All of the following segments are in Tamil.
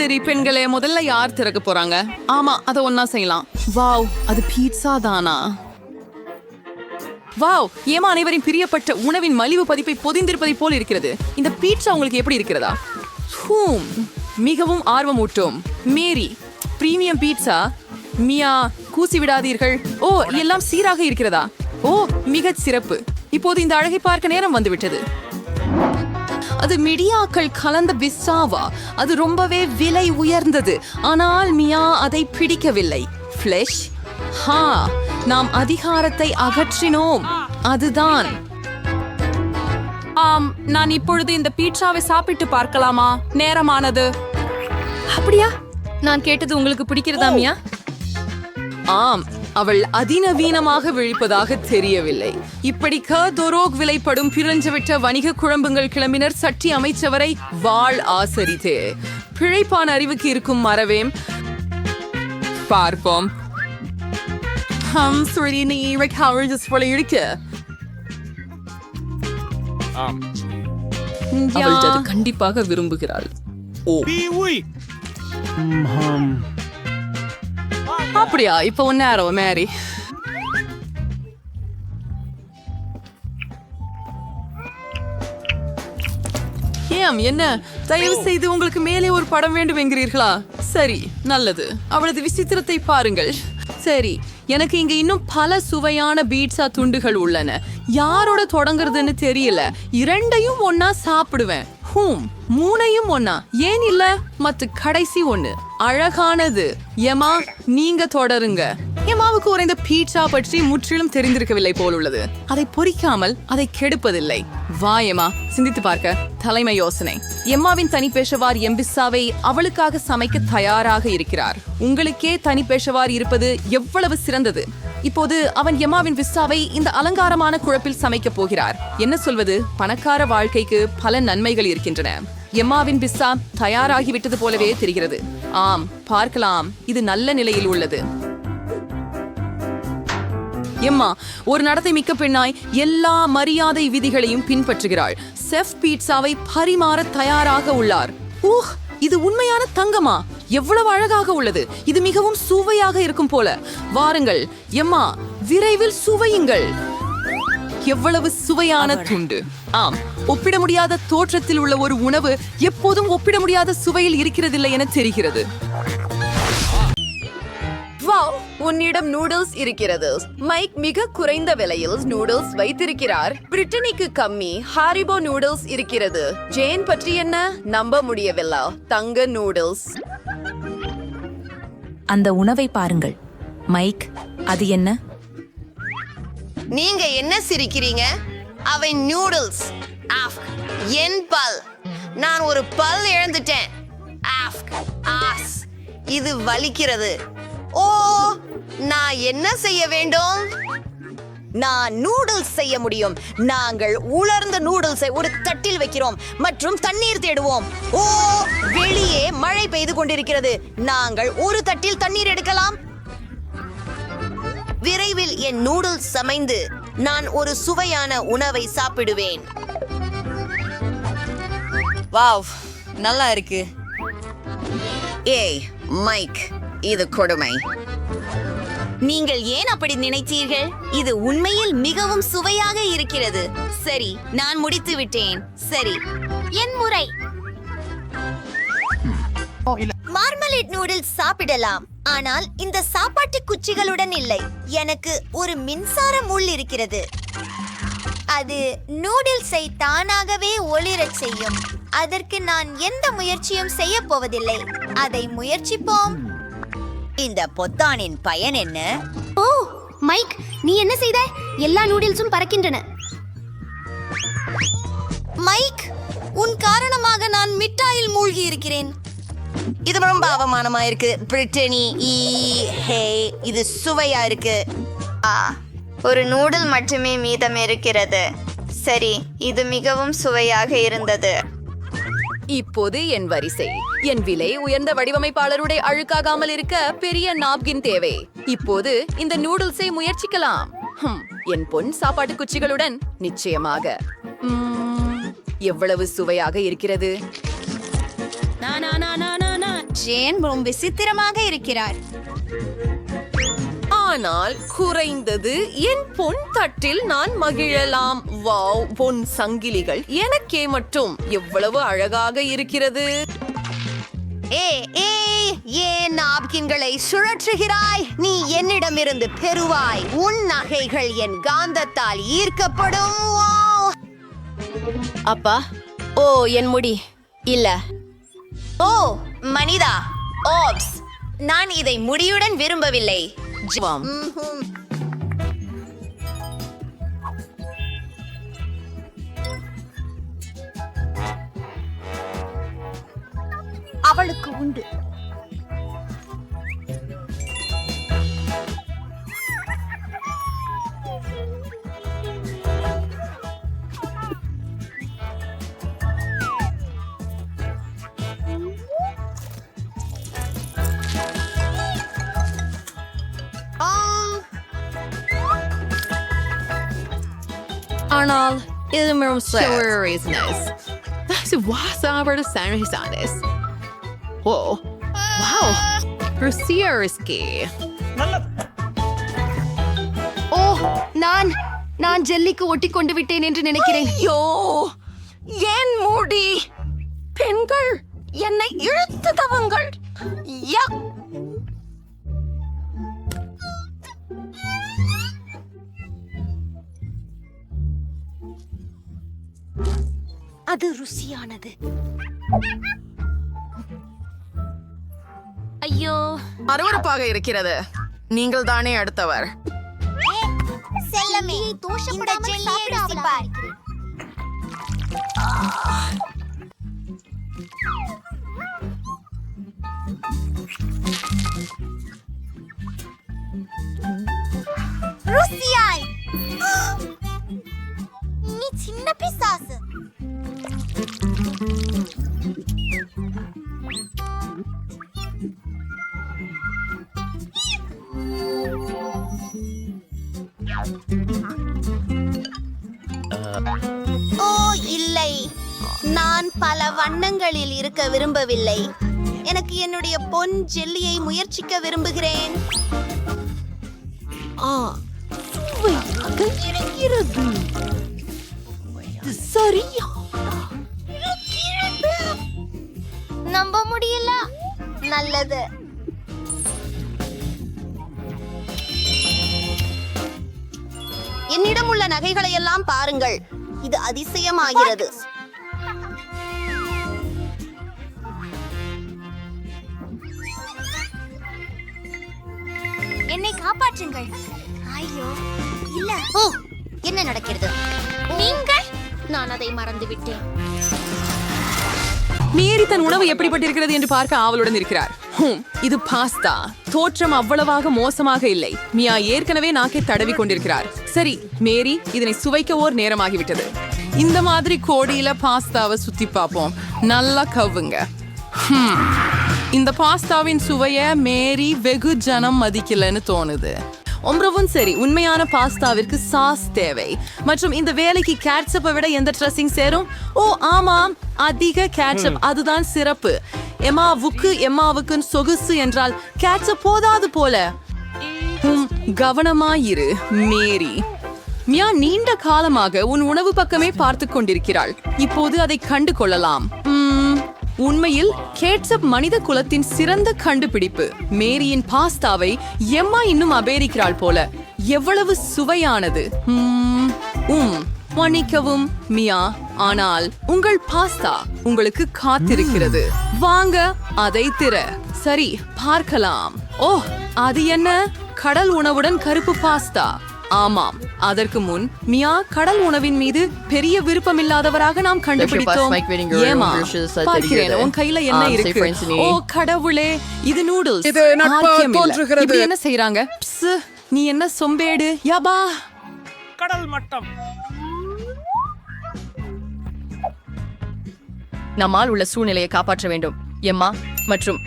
சரி பெண்களே, முதல்ல யார் திறக்க போறாங்க? ஆமா, அதை ஒன்னா செய்யலாம். வாவ், அது பீட்சா தானா? வாவ், ஏமா அனைவரின் பிரியப்பட்ட உணவின் மலிவு பதிப்பை பொதிந்திருப்பதை போல் இருக்கிறது. இந்த பீட்சா உங்களுக்கு எப்படி இருக்கிறதா? மிகவும் ஆர்வமூட்டும். மேரி, பிரீமியம் பீட்சா. மியா, கூசி விடாதீர்கள். ஓ, எல்லாம் சீராக இருக்கிறதா? ஓ, மிகச் சிறப்பு. இப்போது இந்த அழகை பார்க்க நேரம் வந்துவிட்டது. அது மிடியாக்கள் கலந்த பிஸ்ஸாவா? அது ரொம்பவே விலை உயர்ந்தது. ஆனால் மியா அதை பிடிக்கவில்லை. ஃப்ளெஷ். நாம் அதிகாரத்தை அகற்றினோம். அதுதான். நான் இப்பொழுது இந்த பீட்சாவை சாப்பிட்டு பார்க்கலாமா? நேரமானது. அப்படியா? நான் கேட்டது உங்களுக்கு பிடிக்கிறதா மியா? ஆம், அவள் அதிநவீனமாக விழிப்பதாக தெரியவில்லை. இப்படி கதொரோக் விலைப்படும் பிறஞ்சவிட்ட வணிக குழம்புங்கள் கிளம்பினர் சட்டி அமைச்சவரை வாழ் ஆசரித்தே. பிழைப்பான அறிவுக்கு இருக்கும் மறவேம். பார்ப்போம். கண்டிப்பாக விரும்புகிறாள். அப்படியா? இப்ப ஒன்னு மேரி. என்ன, தயவு செய்து உங்களுக்கு மேலே ஒரு படம் வேண்டும் என்கிறீர்களா? சரி, நல்லது. அவளது விசித்திரத்தை பாருங்கள். சரி, எனக்கு இங்க இன்னும் பல சுவையான பீட்சா துண்டுகள் உள்ளன. யாரோட தொடங்குறதுன்னு தெரியல. இரண்டையும் ஒன்னா சாப்பிடுவேன். மூணையும் ஒன்னா, ஏன் இல்ல? மத்த கடைசி ஒண்ணு அழகானது. எமா, நீங்க தொடருங்க. எமாவுக்கு உறைந்த பீட்சா பற்றி முற்றிலும் தெரிந்திருக்கவில்லை போலுள்ளது. அதை பொறிக்காமல் அதை கெடுப்பதில்லை. வா எமா, சிந்தித்து பார்க்க தலைமை யோசனை. எம்மாவின் தனி பேஷவார் எம்பிஸ்ஸாவை அவளுக்காக சமைக்க தயாராக இருக்கிறார். உங்களுக்கே தனி பேஷவார் இருப்பது எவ்வளவு சிறந்தது. இப்போது அவன் எம்மாவின் பிஸ்ஸாவை இந்த அலங்காரமான குழப்பில் சமைக்க போகிறார். என்ன சொல்வது? பணக்கார வாழ்க்கைக்கு பல நன்மைகள் இருக்கின்றன. எம்மாவின் பிஸ்ஸா தயாராகிவிட்டது போலவே தெரிகிறது. ஆம், பார்க்கலாம். இது நல்ல நிலையில் உள்ளது. எம்மா ஒரு நடத்தை மிக்க பெண்ணாய் எல்லா மரியாதை விதிகளையும் பின்பற்றுகிறாள். செஃப் பீட்சாவை பரிமாற தயாராக உள்ளார். இது உண்மையான தங்கமா? எவ்வளவு அழகாக உள்ளது. இது மிகவும் சுவையாக இருக்கும் போல. வாருங்கள் எம்மா, விரைவில் சுவையுங்கள். எவ்வளவு சுவையான துண்டு. ஆம், ஒப்பிட முடியாத தோற்றத்தில் உள்ள ஒரு உணவு எப்போதும் ஒப்பிட முடியாத சுவையில் இருக்கிறதில்லை என தெரிகிறது. உன்னிடம் நூடுல்ஸ் இருக்கிறது. மைக் மிக குறைந்த விலையில் நூடுல்ஸ் வைத்திருக்கிறார். பிரிட்டனிக்கு கம்மி ஹாரிபோ நூடுல்ஸ் இருக்கிறது. ஜேன் பற்றி என்ன? நம்ப முடியவில்லை. தங்க நூடுல்ஸ். அந்த உணவை பாருங்கள் மைக். அது என்ன? நீங்க என்ன சிரிக்கிறீங்க? அவை நூடுல்ஸ். என் பல். நான் ஒரு பல் இழந்துட்டேன். இது வலிக்கிறது. ஓ, நான் என்ன செய்ய வேண்டும்? நான் நூடுல்ஸ் செய்ய முடியும். நாங்கள் உலர்ந்த நூடுல்ஸை ஒரு தட்டில் வைக்கிறோம் மற்றும் தண்ணீர் தேடுவோம். ஓ, வெளியே மழை பெய்து கொண்டிருக்கிறது. நாங்கள் ஒரு தட்டில் தண்ணீர் எடுக்கலாம். விரைவில் என் நூடுல்ஸ் சமைந்து நான் ஒரு சுவையான உணவை சாப்பிடுவேன். வாவ், நல்லா இருக்கு. ஏய் மைக், இது கொடுமை. நீங்கள் ஏன் அப்படி நினைத்தீர்கள்? இது உண்மையில் மிகவும் சுவையாக இருக்கிறது. சரி, நான் முடித்து விட்டேன். சரி, என் முறை. மார்மலேட் நூடுல்ஸ் சாப்பிடலாம், ஆனால் இந்த சாப்பாட்டு குச்சிகளுடன் இல்லை. எனக்கு ஒரு மின்சார முள் இருக்கிறது. அது நூடுல்ஸை தானாகவே ஒளிரச் செய்யும். அதற்கு நான் எந்த முயற்சியும் செய்ய போவதில்லை. அதை முயற்சிப்போம். இந்த பொத்தானின் பயன் என்ன? ஓ மைக், நீ என்ன செய்த? எல்லா நூடுல்ஸும் பறக்கின்றன. மைக், உன் காரணமாக நான் மிட்டாயில் மூழ்கி இருக்கிறேன். இது ரொம்ப அவமானமா இருக்கு. பிரிட்டனி, இது சுவையா இருக்கு. ஒரு நூடுல் மட்டுமே மீதம் இருக்கிறது. சரி, இது மிகவும் சுவையாக இருந்தது. இப்போது என் வரிசை. என் விலை உயர்ந்த வடிவமைப்பாளருடைய அழுக்காகாமல் இருக்க பெரிய நாப்கின் தேவை. இப்போது இந்த நூடுல்ஸை முயற்சிக்கலாம். என் பொன் சாப்பாட்டு குச்சிகளுடன் நிச்சயமாக. எவ்வளவு சுவையாக இருக்கிறது. ஜேன் ரொம்ப விசித்திரமாக இருக்கிறார். ஆனால் குறைந்தது என் பொன் தட்டில் நான் மகிழலாம். வாவ், பொன் சங்கிலிகள் எனக்கே மட்டும் எவ்வளவு அழகாக இருக்கிறது. ஏன் நாப்கின்களை சுழற்றுகிறாய்? நீ என்னிடமிருந்து பெறுவாய். உன் நகைகள் என் காந்தத்தால் ஈர்க்கப்படும். அப்பா, ஓ என் முடி இல்ல. ஓ மனிதா, ஓப்ஸ், நான் இதை முடியுடன் விரும்பவில்லை. வாம். ம்ஹும். அவளுக்கு உண்டு. ஆனால் இது மிகவும் வாசாவோட சாண்டிஸ். ஓ வாவ், ருசியா இருக்கு. ஓ நான் ஜெல்லிக்கு ஒட்டி கொண்டு விட்டேன் என்று நினைக்கிறேன். ஐயோ, என் முடி! பெண்கள் என்னை இழுத்து தவங்கள். அது ருசியானது. ஐயோ, அருவருப்பாக இருக்கிறது. நீங்கள் தானே அடுத்தவர். செல்லமே, இந்த ஜெல்லியை ருசிப்பார். ருசியாய், நீ சின்ன பிசாசு. ஓ இல்லை, நான் பல வண்ணங்களில் இருக்க விரும்பவில்லை. எனக்கு என்னுடைய பொன் ஜெல்லியை முயற்சிக்க விரும்புகிறேன். சுவையாக இருக்கிறது. சரியா நம்ப முடியல. நல்லது. என்னிடம் உள்ள நகைகளை எல்லாம் பாருங்கள். இது அதிசயமாகிறது. என்னை காப்பாற்றுங்கள். ஐயோ இல்ல. ஓ, என்ன நடக்கிறது? நீங்கள்? நான் அதை மறந்து விட்டேன். மேரி தன் உணவு எப்படிப்பட்டிருக்கிறது என்று பார்க்க ஆவலுடன் இருக்கிறார். இது பாஸ்தா. தோற்றம் அவ்வளவாக மோசமாக இல்லை. மியா ஏற்கனவே நாக்கை தடவி கொண்டிருக்கிறார். சரி மேரி, இதனை சுவைக்க ஓர் நேரமாகிவிட்டது. இந்த மாதிரி கோடியில பாஸ்தாவை சுத்தி பார்ப்போம். நல்லா கவ்வுங்க. இந்த பாஸ்தாவின் சுவைய மேரி வெகு ஜனம் மதிக்கலன்னு தோணுது. ஒன்றவும் சரி, உண்மையான பாஸ்தாவிற்கு சாஸ் தேவை. மற்றும் இந்த வேலைக்கு கேட்சப்பை விட எந்த ட்ரெஸ்ஸிங் சேரும்? ஓ ஆமாம், அதிக கேட்சப். அதுதான் சிறப்பு. எம்மாவுக்கு சொகுசு என்றால் கேட்சப் போதாது போல. கவனமாயிரு மேரி. மியா நீண்ட காலமாக உன் உணவு பக்கமே பார்த்து கொண்டிருக்கிறாள். இப்போது அதை கண்டு கொள்ளலாம். உண்மையில் கேட்சப் மனித குலத்தின் சிறந்த கண்டுபிடிப்பு. மேரியின் பாஸ்தாவை எம்மா இன்னும் அபேரிக்கிறாள் போல. எவ்வளவு சுவையானது. மன்னிக்கவும் மியா, ஆனால் உங்கள் பாஸ்தா உங்களுக்கு காத்திருக்கிறது. வாங்க அதை திற. சரி, பார்க்கலாம். ஓ, அது என்ன? கடல் உணவுடன் கருப்பு பாஸ்தா. ஆமாம், அதற்கு முன் மியா கடல் உணவின் மீது பெரிய விருப்பமில்லாதவராக நாம் கண்டுபிடித்தோம். ஏமா, பார்க்கிறேன் உன் கையில என்ன இருக்கு. ஓ கடவுளே, இது நூடுல்ஸ். இப்படி என்ன செய்யறாங்க? நீ என்ன சொம்பேடு? யாபா, கடல் மட்டம். நம்மால் உள்ள சூழ்நிலையை காப்பாற்ற வேண்டும் எம்மா. மற்றும்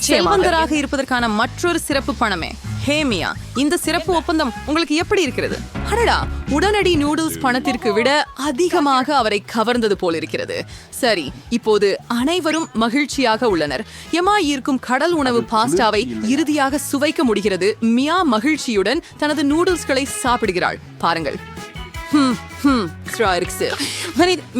செல்வந்தராக இருப்பதற்கான மற்றொரு சிறப்பு பணமே. ஹேமியா, இந்த சிறப்பு ஒப்பந்தம் உங்களுக்கு எப்படி இருக்கிறது? அடடா, உடனடி நூடுல்ஸ் பணத்திற்கு விட அதிகமாக அவரை கவர்ந்தது போல் இருக்கிறது. சரி, இப்போது அனைவரும் மகிழ்ச்சியாக உள்ளனர். எமா ஈர்க்கும் கடல் உணவு பாஸ்டாவை இறுதியாக சுவைக்க முடிகிறது. மியா மகிழ்ச்சியுடன் தனது நூடுல்ஸ்களை சாப்பிடுகிறாள். பாருங்கள்.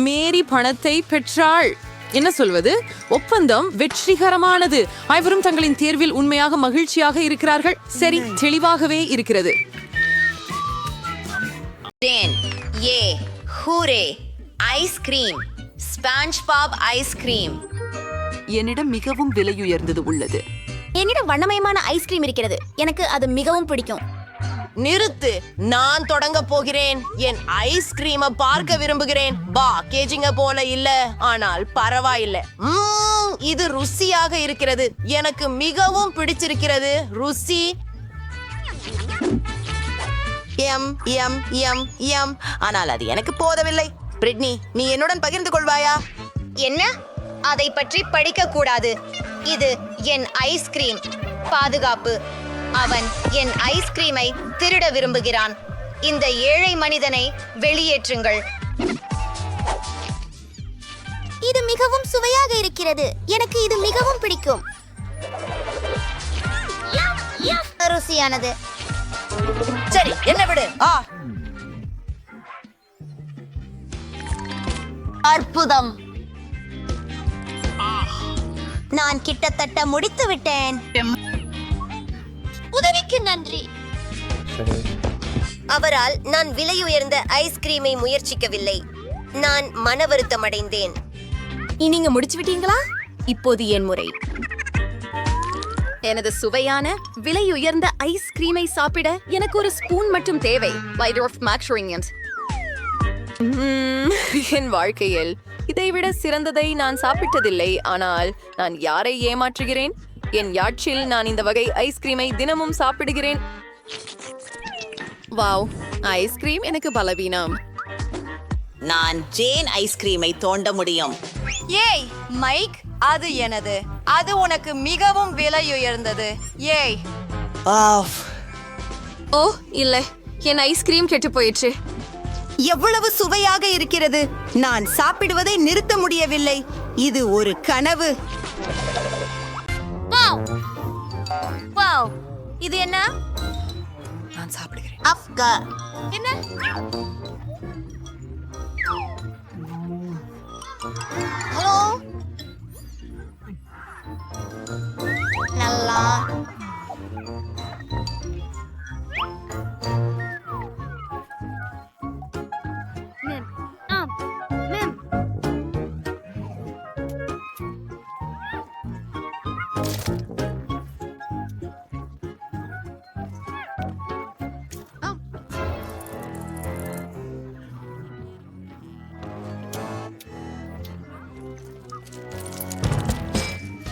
மேரி பணத்தை பெற்றாள். என்ன சொல்வது? ஒப்பந்தம் வெற்றிகரமானது. அனைவரும் தங்களின் தேர்வில் உண்மையாக மகிழ்ச்சியாக இருக்கிறார்கள். சரி, தெளிவாகவே இருக்கிறது. Ice cream, SpongeBob ice cream. என்னிடம் மிகவும் விலையுயர்ந்தது உள்ளது. என்னிடம் வண்ணமயமான ஐஸ்கிரீம் இருக்கிறது. எனக்கு அது மிகவும் பிடிக்கும். நிறுத்து, நான் தொடங்க போகிறேன். என் ஐஸ்கிரீமை பார்க்க விரும்புகிறேன். பேக்கேஜிங்க போல இல்ல, ஆனால் பரவாயில்ல. இது ருசியாக இருக்கிறது. எனக்கு மிகவும் பிடிச்சிருக்கிறது. ருசி எம் எம் எம் எம். ஆனால் அது எனக்கு போதவில்லை. பிரிட்னி, நீ என்னுடன் பகிர்ந்து கொள்வாயா? என்ன? அதை பற்றி படிக்க கூடாது. இது என் ஐஸ்கிரீம். பாதுகாப்பு. அவன் என் ஐஸ்கிரீமை திருட விரும்புகிறான். இந்த ஏழை மனிதனை வெளியேற்றுங்கள். இது மிகவும் சுவையாக இருக்கிறது. எனக்கு இது மிகவும் பிடிக்கும். ருசியானது. சரி, என்ன விடு. அற்புதம். நான் கிட்டத்தட்ட முடித்து விட்டேன். உதவிக்கு நன்றி. அவரால் நான் விலையுயர்ந்த ஐஸ்கிரீமை முயற்சிக்கவில்லை. நான் மன வருத்தம் அடைந்தேன். நீங்க முடிச்சு விட்டீங்களா? இப்போது என் முறை. எனது சுவையான விலை உயர்ந்த ஐஸ்கிரீமை சாப்பிட எனக்கு ஒரு ஸ்பூன் மட்டும் தேவை. என் வாழ்க்கையில் இதைவிட சிறந்ததை நான் சாப்பிட்டதில்லை. ஆனால் நான் யாரை ஏமாற்றுகிறேன்? என் யாட்சில் நான் இந்த வகை ஐஸ்கிரீமை தினமும் சாப்பிடுகிறேன். வாவ், ஐஸ்கிரீம் எனக்கு பலவீனம். நான் ஜேன் ஐஸ்கிரீமை தோண்ட முடியும். ஏய் மைக், அது எனது. அது உனக்கு மிகவும் விலையுயர்ந்தது. ஏய். ஓ இல்லை, என் ஐஸ்கிரீம் கெட்டு போயிற்று. எவ்வளவு சுவையாக இருக்கிறது. நான் சாப்பிடுவதை நிறுத்த முடியவில்லை. இது ஒரு கனவு. வாவ், இது என்ன? நான் சாப்பிடுகிறேன். அஃப்கா. என்ன? ஹலோ. நல்லா.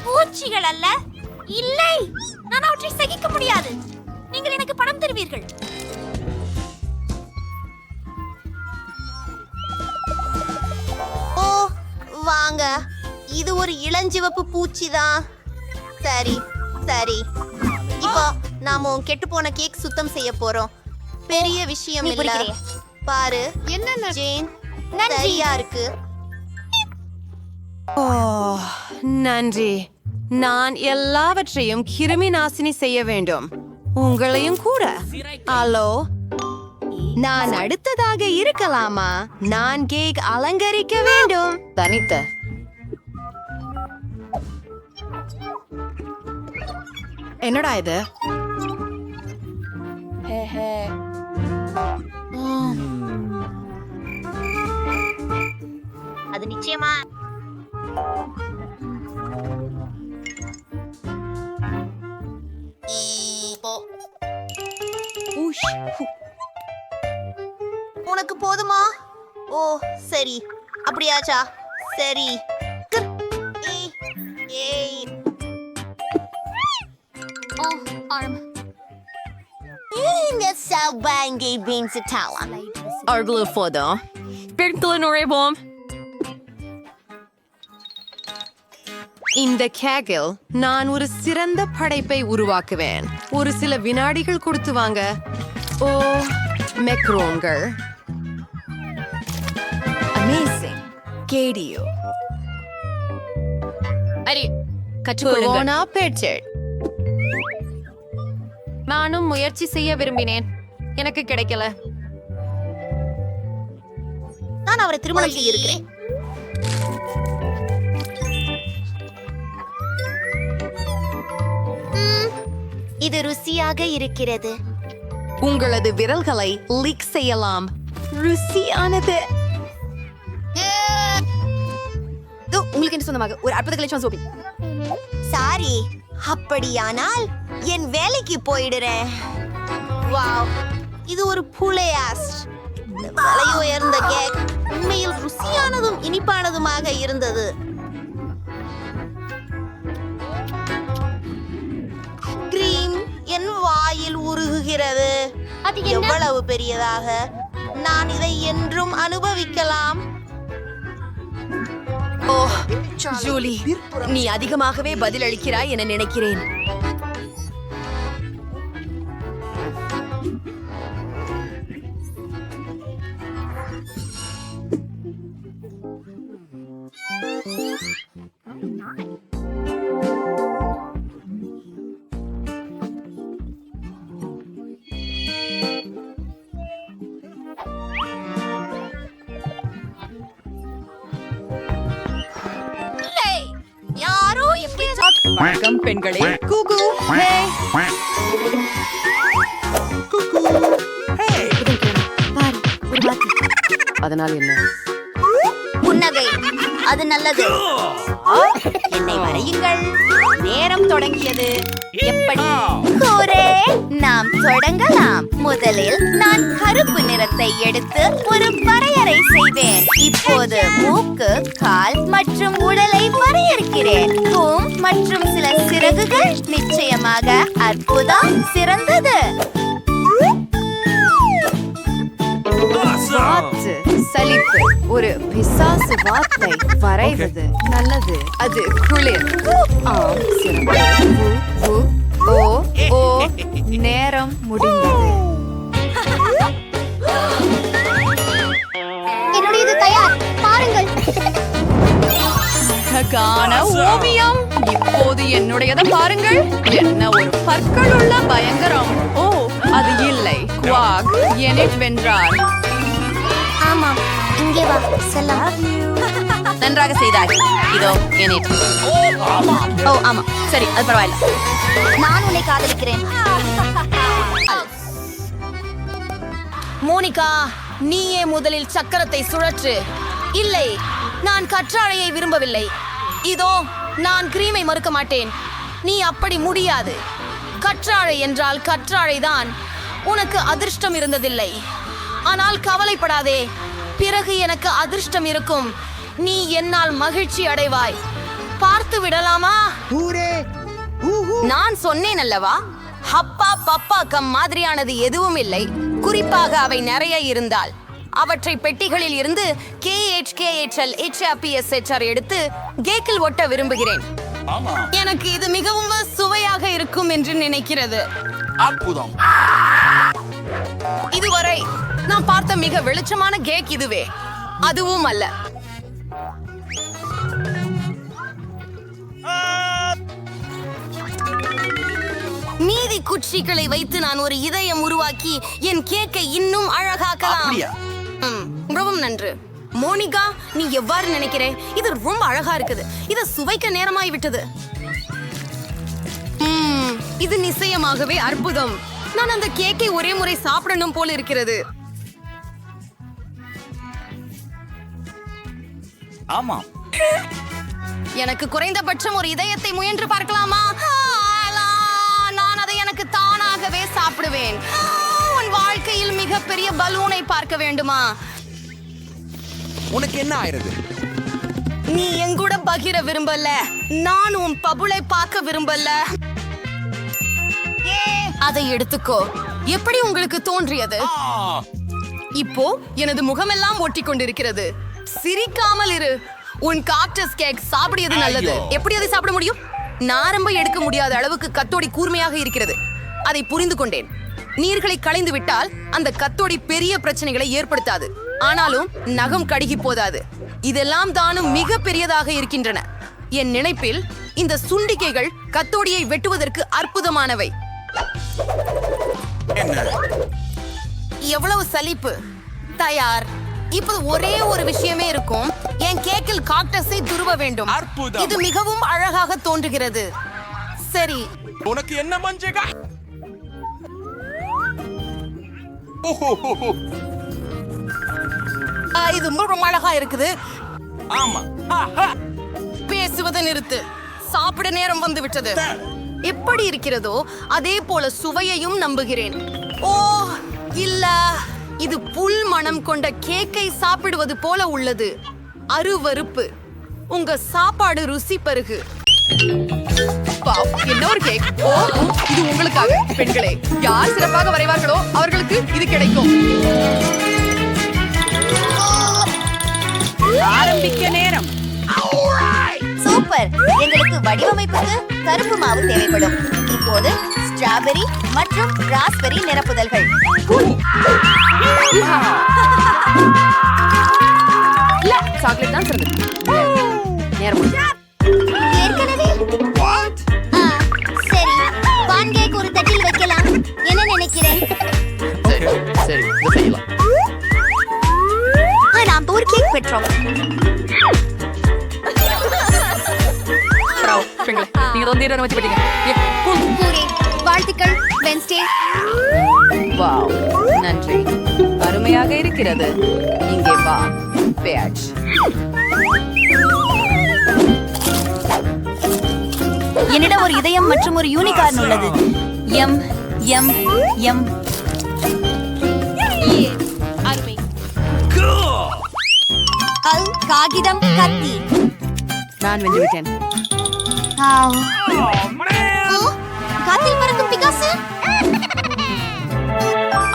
பூச்சிகள் அல்ல. இல்லை, நான் அவற்றை சகிக்க முடியாது. நீங்கள் எனக்கு பணம் தருவீர்கள். ஓ வாங்க, இது ஒரு இளஞ்சிவப்பு பூச்சிதான். சரி சரி, இப்போ நாம கெட்டுப்போன கேக் சுத்தம் செய்ய போறோம். பெரிய விஷயம் இல்ல. பாரு என்ன ஜேன், சரியா இருக்கு. நன்றி. நான் எல்லாவற்றையும் கிருமி நாசினி செய்ய வேண்டும். உங்களையும் கூட. ஹலோ, நான் அடுத்ததாக இருக்கலாமா? நான் கேக் அலங்கரிக்க வேண்டும். தனித்த என்னடா இது? அது நிச்சயமா உனக்கு போதுமா? ஓ சரி, அப்படியாச்சா? சரி. Arglo foda. Pertolenorebom. இந்த கேக்கில் நான் ஒரு சிறந்த படைப்பை உருவாக்குவேன். ஒரு சில வினாடிகள் கொடுத்து வாங்க. ஓ, மெக்ரோன்கள். அமேசிங். கேடியோ. கொரோனா பேச்சர். நானும் முயற்சி செய்ய விரும்பினேன். எனக்கு கிடைக்கல. நான் அவரை திருமணம் செய்ய இருக்கிறேன். இது ருசியாக இருக்கிறது. உங்களது விரல்களை லீக் செய்யலாம். ருசியானது. உங்களுக்கு என்ன சொந்தமாக ஒரு அற்புத கலெக்ஷன் சோபி. சாரி, அப்படியானால் என் வேலைக்கு போயிடுறேன். வாவ், இது ஒரு புலையாஸ்ட். விலை உயர்ந்த கேக் உண்மையில் ருசியானதும் இனிப்பானதுமாக இருந்தது. கிரீம் என் வாயில் உருகுகிறது. எவ்வளவு பெரியதாக! நான் இதை என்றும் அனுபவிக்கலாம். ஓ, ஜூலி, நீ அதிகமாகவே பதிலளிக்கிறாய் என நினைக்கிறேன். யாரோ இப்படி வணக்கம் பெண்களே. கூகு. அதனால் என்ன? புன்னகை, அது நல்லது. என்னை வரையுங்கள். நேரம் தொடங்கியது. எப்படி? கோரே, நாம் தொடங்கலாம். முதலில் நான் கருப்பு நிறத்தை எடுத்து ஒரு வரையறை செய்வேன். இப்போது மூக்கு, கால் மற்றும் உடலை வரையறுக்கிறேன். தூம் மற்றும் சில சிறகுகள். நிச்சயமாக அற்புதம். சிறந்தது. வாத்து, சலிப்பு. ஒரு பிசாசு வாத்தை வரைவது நல்லது. அது குளிர். ஆம், சிறந்தது. ஓ, ஓ, நேரம் முடிந்தது. என்னுடையது தயார். பாருங்கள். அழகான ஓவியம். இப்போது என்னுடையதை பாருங்கள். என்ன ஒரு பற்களுள்ள பயங்கரம். ஓ, அது இல்லை. குவாக் எனிட் வென்றார். ஆமாம், இங்கே வா செல்லம். நன்றாக செய்தார். இதோ எனிட். ஓ, ஆமா, சரி, அது பரவாயில்ல. நான் உன்னை காதலிக்கிறேன். மோனிகா, நீயே முதலில் சக்கரத்தை சுழற்று. இல்லை, நான் கற்றாழையை விரும்பவில்லை. இதோ, நான் கிரீமை மறுக்க மாட்டேன். நீ அப்படி முடியாது. கற்றாழை என்றால் கற்றாழைதான். உனக்கு அதிர்ஷ்டம் இருந்ததில்லை. ஆனால் கவலைப்படாதே, பிறகு எனக்கு அதிர்ஷ்டம் இருக்கும். நீ என்னால் மகிழ்ச்சி அடைவாய். பார்த்து விடலாமா? நான் சொன்னேன் அல்லவா, ஹப்பா பப்பா கம் மாதிரியானது எதுவும் இல்லை. குறிப்பாக அவை நிறைய இருந்தால் அவற்றை பெட்டிகளில் இருந்து KHKHL HRPSHR எடுத்து கேக்கில் ஒட்ட விரும்புகிறேன். எனக்கு இது மிகவும் சுவையாக இருக்கும் என்று நினைக்கிறது. அற்புதம். இதுவரை நான் பார்த்த மிக வெளிச்சமான கேக் இதுவே. அதுவும் அல்ல. மீதி குச்சிகளை வைத்து நான் ஒரு இதயம் உருவாக்கி என் கேக்கை இன்னும் அழகாக்கலாம். ரொம்ப நன்று. மோனிகா, நீ எவ்வாறு நினைக்கிறே? இது ரொம்ப அழகா இருக்குது. இத சுவைக்க நேரமாய் விட்டது. இது நிச்சயமாகவே அற்புதம். நான் அந்த கேக்கை ஒரே முறை சாப்பிடணும் போல இருக்கிறது. ஆமாம். எனக்கு குறைந்தபட்சம் ஒரு இதயத்தை முயன்று பார்க்கலாமா? நான் அதை எனக்கு தானாகவே சாப்பிடுவேன். உன் வாழ்க்கையில் மிகப்பெரிய பலூனை பார்க்க வேண்டுமா? உனக்கு என்ன ஆயிருது? நீ எங்கூட பகிர விரும்பல. நான் உன் பபுளை பார்க்க விரும்பல. அதை எடுத்துக்கோ. எப்படி உங்களுக்கு தோன்றியது? இப்போ எனது முகமெல்லாம் ஒட்டி கொண்டிருக்கிறது. சிரிக்காமல் இரு. உன் காக்டஸ் கேக் சாப்பிடியது நல்லது. எப்படி அதை சாப்பிட முடியும்? நாரம்ப எடுக்க முடியாத அளவுக்கு கத்தோடி கூர்மையாக இருக்கிறது. அதை புரிந்து கொண்டேன். நீர்களை களைந்து விட்டால் அந்த கத்தோடி பெரிய பிரச்சனைகளை ஏற்படுத்தாது. ஆனாலும் நகம் கடுகி போதாது. இதெல்லாம் தானும் மிக பெரியதாக இருக்கின்றன. என் நினைப்பில் இந்த சுண்டிக்கைகள் கத்தோடியை வெட்டுவதற்கு அற்புதமானவை. எவ்வளவு சலிப்பு. தயார். இப்போது ஒரே ஒரு விஷயமே இருக்கும். என் கேக்கில் காக்டஸை துருவ வேண்டும். அற்புதம். இது மிகவும் அழகாக தோன்றுகிறது. சரி, உனக்கு என்ன மஞ்சகா? இது மிகவும் அழகா இருக்குது. ஆமா. பேசுவதை நிறுத்து. சாப்பிட நேரம் வந்து விட்டது. எப்படி இருக்கிறதோ அதே போல சுவையையும் நம்புகிறேன். ஓ இல்ல, இது புல் மணம் கொண்ட கேக்கை சாப்பிடுவது போல உள்ளது. அருவருப்பு. உங்க சாப்பாடு ருசி பருகு. என்ன ஒரு கேக்! ஓ, இது உங்களுக்காக. பெண்களே, யார் சிறப்பாக வரைவார்களோ அவர்களுக்கு இது கிடைக்கும். ஆரம்பிக்க நேரம். சூப்பர். எங்களுக்கு வடிவமைப்புக்கு கருப்பு மாவு தேவைப்படும். இப்போது ஸ்ட்ராபெரி மற்றும் ராஸ்பெரி நிரப்புதல்கள். சாக்லேட் தான் சிறந்தது. நேரம் ஏற்கனவே ஆ, சரி. பான்கேக் ஒரு தட்டில் வைக்கலாம். என்ன நினைக்கிறேன்? சரி, இதை செய்யலாம். நாம் ஒரு கேக் பெற்றோம். பெண்களே, நீங்க வந்து இரவு வச்சு போட்டீங்க. பூரே வாழ்த்துக்கள் வென்ஸ்டே. வாவ், நன்றி. அருமையாக இருக்கிறது. இங்கே வா, பேட்ச். என்னிடம் ஒரு இதயம் மற்றும் ஒரு யூனிகார்ன் உள்ளது. M M M. அருமை. அல் காகிதம் கத்தி. நான் வென்று விட்டேன். காத்தில் பறக்கும் பிகாசு.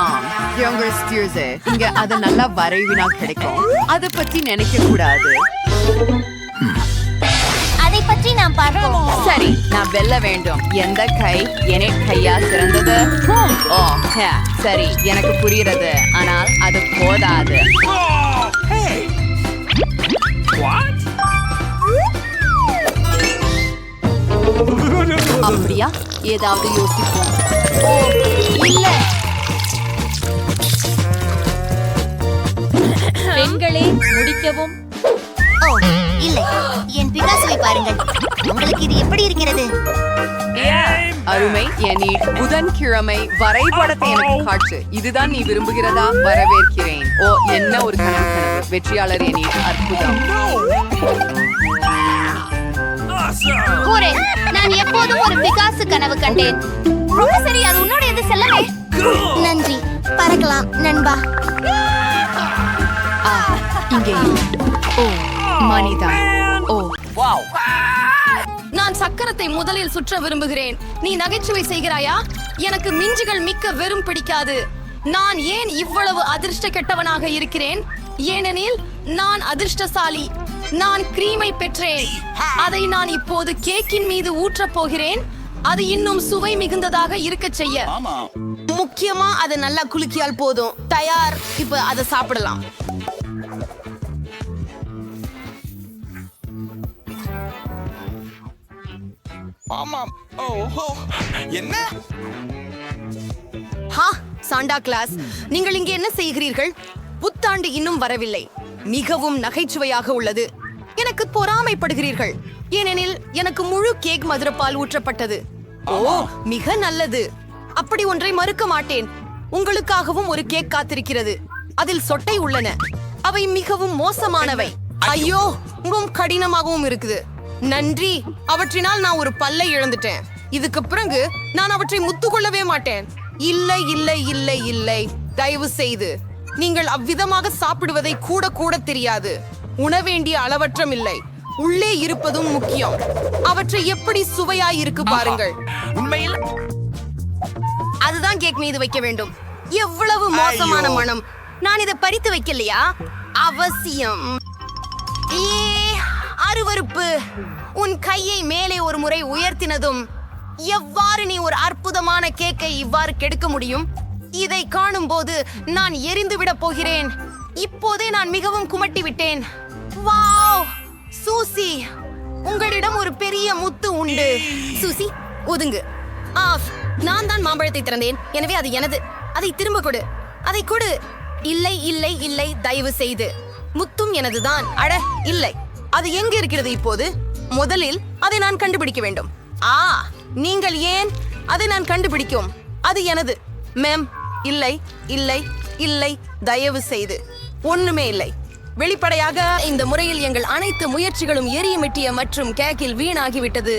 ஆம், younger steers. இங்க அத நல்லா வரைவினா கிடைக்கும். அத பத்தி நினைக்க கூடாது. அதை பற்றி நாம் பார்ப்போம். சரி, நான் வெல்ல வேண்டும். எந்த கை என் கையா சிறந்தது? ஓ, சரி, எனக்கு புரிகிறது. ஆனால் அது போதாது. அப்படியா? ஏதாவது யோசிப்போம். ஓ இல்ல. பெண்களே முடிக்கவும். ஓ இல்லை. என் பிகாசுவை பாருங்கள். உங்களுக்கு இது எப்படி இருக்கிறது? அருமை. என் புதன்கிழமை வரைபடத்தை எனக்கு காட்டு. இதுதான் நீ விரும்புகிறதா? வரவேற்கிறேன். ஓ, என்ன ஒரு கனவு. வெற்றியாளர் என் அற்புதம். பூரே நான் எப்போதும் ஒரு பிகாசு கனவு கண்டேன். ரொம்ப சரி. அது உன்னோட செல்லவே. நன்றி. பறக்கலாம் நண்பா. இங்கே ஓ மனிதா. ஓ நான் சக்கரத்தை முதலில் சுற்ற விரும்புகிறேன். நீ நகைச்சுவை செய்கிறாயா? எனக்கு மிஞ்சுகள் மிக்க வெறும் பிடிக்காது. நான் ஏன் இவ்வளவு அதிர்ஷ்ட கெட்டவனாக இருக்கிறேன்? ஏனெனில் நான் அதிர்ஷ்டசாலி. நான் கிரீமை பெற்றேன். அதை நான் இப்போது கேக்கின் மீது ஊற்றப் போகிறேன். அது இன்னும் சுவை மிகுந்ததாக இருக்க செய்ய. முக்கியமா அது நல்லா குலுக்கியால் போதும். தயார். இப்ப அதை சாப்பிடலாம். ஆமாம். ஓஹோ, என்ன? ஹா, சாண்டா கிளாஸ், நீங்கள் இங்கே என்ன செய்கிறீர்கள்? புத்தாண்டு இன்னும் வரவில்லை. மிகவும் நகைச்சுவையாக உள்ளது. எனக்கு பொறாமைப்படுகிறீர்கள். ஏனெனில் எனக்கு முழு கேக் மதுரப்பால் ஊற்றப்பட்டது. ஓ, மிக நல்லது. அப்படி ஒன்றை மறுக்க மாட்டேன். உங்களுக்காகவும் ஒரு கேக் காத்திருக்கிறது. அதில் சொட்டை உள்ளன. அவை மிகவும் மோசமானவை. ஐயோ, மிகவும் கடினமாகவும் இருக்குது. நன்றி. அவற்றினால் நான் ஒரு பல்லை இழந்துட்டேன். இதுக்கு பிறகு நான் அவற்றை முத்து கொள்ளவே மாட்டேன். இல்லை இல்லை இல்லை இல்லை, தயவு செய்து. நீங்கள் அவ்விதமாக சாப்பிடுவதை கூட கூட தெரியாது. உணவேண்டிய அளவற்றம் இல்லை. உள்ளே இருப்பதும் முக்கியம். அவற்றை எப்படி சுவையாய் இருக்கு பாருங்கள். உண்மையில் அதுதான் கேக் மீது வைக்க வேண்டும். எவ்வளவு மோசமான மனம். நான் இதை பறித்து வைக்கலையா? அவசியம். அருவருப்பு. உன் கையை மேலே ஒரு முறை உயர்த்தினதும் எவ்வாறு நீ ஒரு அற்புதமான கேக்கை இவ்வாறு கெடுக்க முடியும்? இதை காணும்போது நான் எரிந்து விட போகிறேன். இப்போதே நான் மிகவும் குமட்டி விட்டேன். வாவ் சூசி, உங்களிடம் ஒரு பெரிய முத்து உண்டு. சூசி ஒதுங்கு. ஆஃப். நான் தான் மாம்பழத்தை திறந்தேன், எனவே அது எனது. அதை திரும்ப கொடு. அதை கொடு. இல்லை இல்லை இல்லை, தயவு செய்து. முத்தும் எனதுதான். அட இல்லை, அது எங்க இருக்கிறது இப்போது? முதலில் அதை நான் கண்டுபிடிக்க வேண்டும். நீங்கள் ஏன் அதை நான் கண்டுபிடிக்கும்? அது எனது. மேம், இல்லை இல்லை இல்லை, தயவு செய்து. ஒண்ணுமே இல்லை. வெளிப்படையாக இந்த முறையில் எங்கள் அனைத்து முயற்சிகளும் எரியமிட்டிய மற்றும் கேக்கில் வீணாகிவிட்டது.